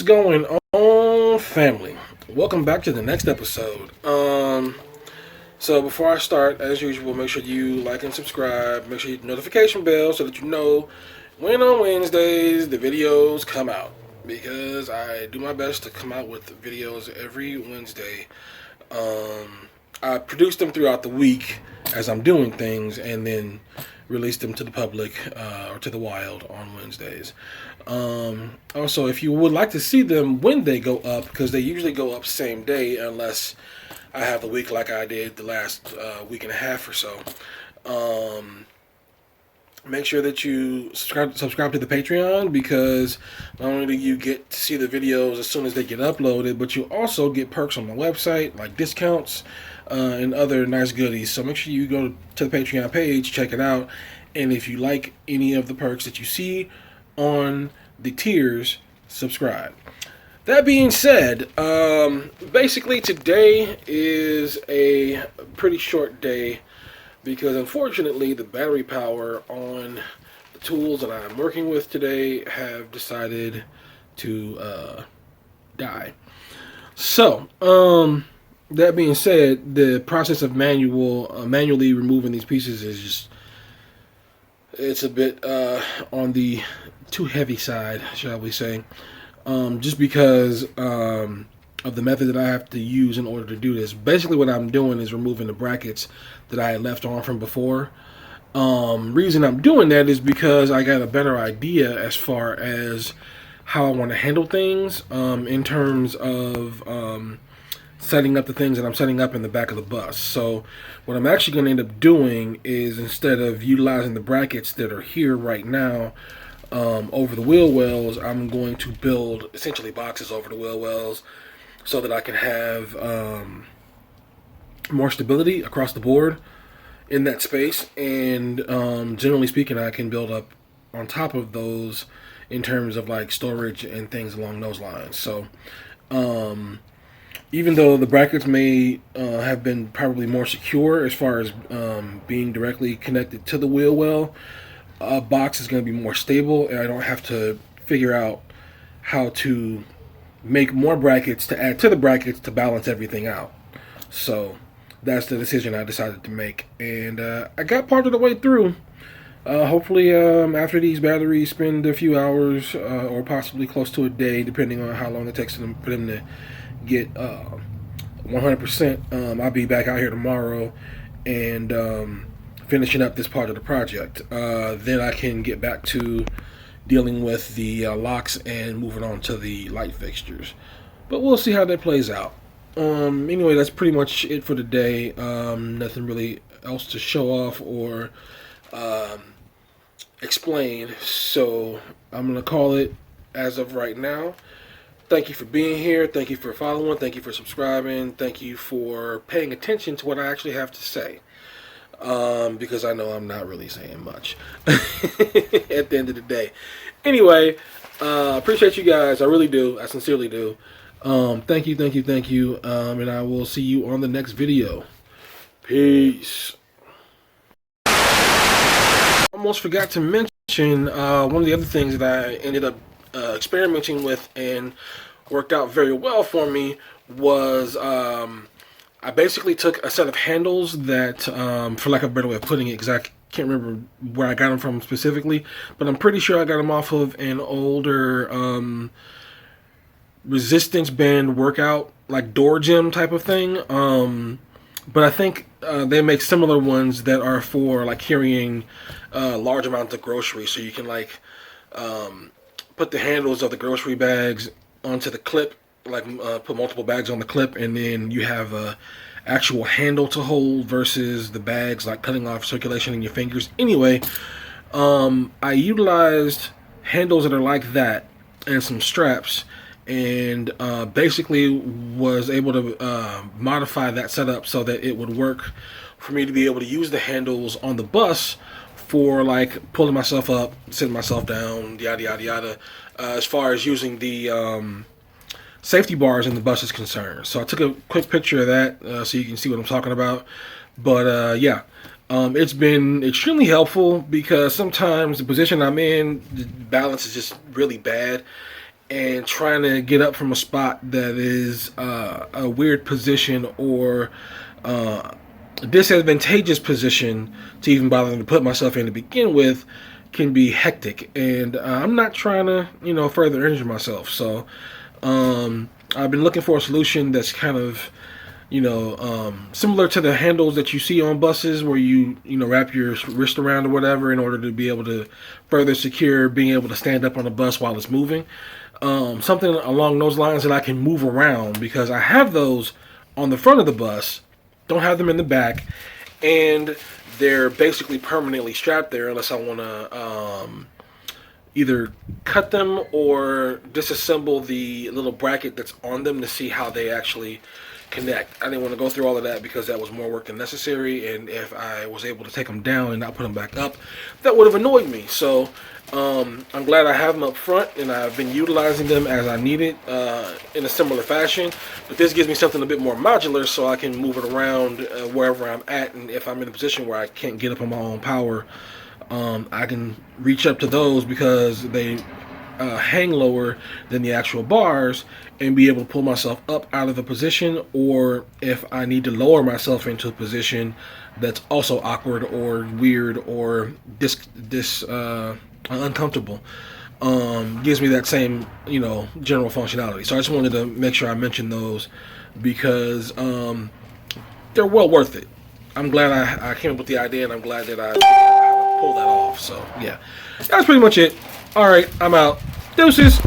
What's going on, family? Welcome back to the next episode. So before I start, as usual, make sure you like and subscribe. Make sure you hit the notification bell so that you know when on Wednesdays the videos come out. Because I do my best to come out with videos every Wednesday. I produce them throughout the week as I'm doing things, and then release them to the public or to the wild on Wednesdays. Also, if you would like to see them when they go up, because they usually go up same day, unless I have the week like I did the last week and a half or so. Make sure that you subscribe to the Patreon, because not only do you get to see the videos as soon as they get uploaded, but you also get perks on my website, like discounts and other nice goodies. So make sure you go to the Patreon page, check it out, and if you like any of the perks that you see on the tiers, subscribe. That being said, basically today is a pretty short day, because unfortunately the battery power on the tools that I'm working with today have decided to die. So, that being said, the process of manually removing these pieces is just, it's a bit on the too heavy side, shall we say. Just because of the method that I have to use in order to do this. Basically what I'm doing is removing the brackets that I had left on from before. Reason I'm doing that is because I got a better idea as far as how I want to handle things in terms of setting up the things that I'm setting up in the back of the bus. So what I'm actually going to end up doing is, instead of utilizing the brackets that are here right now over the wheel wells, I'm going to build essentially boxes over the wheel wells so that I can have more stability across the board in that space. And generally speaking, I can build up on top of those in terms of like storage and things along those lines. So even though the brackets may have been probably more secure as far as being directly connected to the wheel well, a box is going to be more stable, and I don't have to figure out how to make more brackets to add to the brackets to balance everything out. So that's the decision I decided to make, and I got part of the way through. Hopefully after these batteries spend a few hours or possibly close to a day, depending on how long it takes for them to get 100%, I'll be back out here tomorrow and finishing up this part of the project. Then I can get back to dealing with the locks and moving on to the light fixtures. But we'll see how that plays out. Anyway, that's pretty much it for today. Nothing really else to show off or explain. So I'm going to call it as of right now. Thank you for being here. Thank you for following. Thank you for subscribing. Thank you for paying attention to what I actually have to say. Because I know I'm not really saying much at the end of the day. Anyway, appreciate you guys. I really do. I sincerely do. Thank you. And I will see you on the next video. Peace. Almost forgot to mention one of the other things that I ended up experimenting with and worked out very well for me was I basically took a set of handles that, for lack of a better way of putting it, because I can't remember where I got them from specifically, but I'm pretty sure I got them off of an older resistance band workout, like door gym type of thing. But I think they make similar ones that are for like carrying large amounts of groceries, so you can like put the handles of the grocery bags onto the clip, like put multiple bags on the clip, and then you have a actual handle to hold versus the bags like cutting off circulation in your fingers. Anyway, I utilized handles that are like that and some straps, and basically was able to modify that setup so that it would work for me to be able to use the handles on the bus for like pulling myself up, sitting myself down, yada yada yada, as far as using the safety bars in the bus is concerned. So I took a quick picture of that so you can see what I'm talking about. But yeah, it's been extremely helpful, because sometimes the position I'm in, the balance is just really bad, and trying to get up from a spot that is a weird position or disadvantageous position to even bother to put myself in to begin with can be hectic. And I'm not trying to, further injure myself. So I've been looking for a solution that's kind of, similar to the handles that you see on buses where you wrap your wrist around or whatever in order to be able to further secure being able to stand up on the bus while it's moving. Something along those lines that I can move around, because I have those on the front of the bus, don't have them in the back, and they're basically permanently strapped there unless I want to either cut them or disassemble the little bracket that's on them to see how they actually connect. I didn't want to go through all of that because that was more work than necessary, and if I was able to take them down and not put them back up, that would have annoyed me. So I'm glad I have them up front, and I've been utilizing them as I need it in a similar fashion. But this gives me something a bit more modular, so I can move it around wherever I'm at, and if I'm in a position where I can't get up on my own power, I can reach up to those because they hang lower than the actual bars and be able to pull myself up out of a position, or if I need to lower myself into a position that's also awkward or weird or uncomfortable, gives me that same general functionality. So I just wanted to make sure I mentioned those because they're well worth it. I'm glad I came up with the idea, and I'm glad that I pulled that off. So yeah, that's pretty much it. All right, I'm out. Deuces.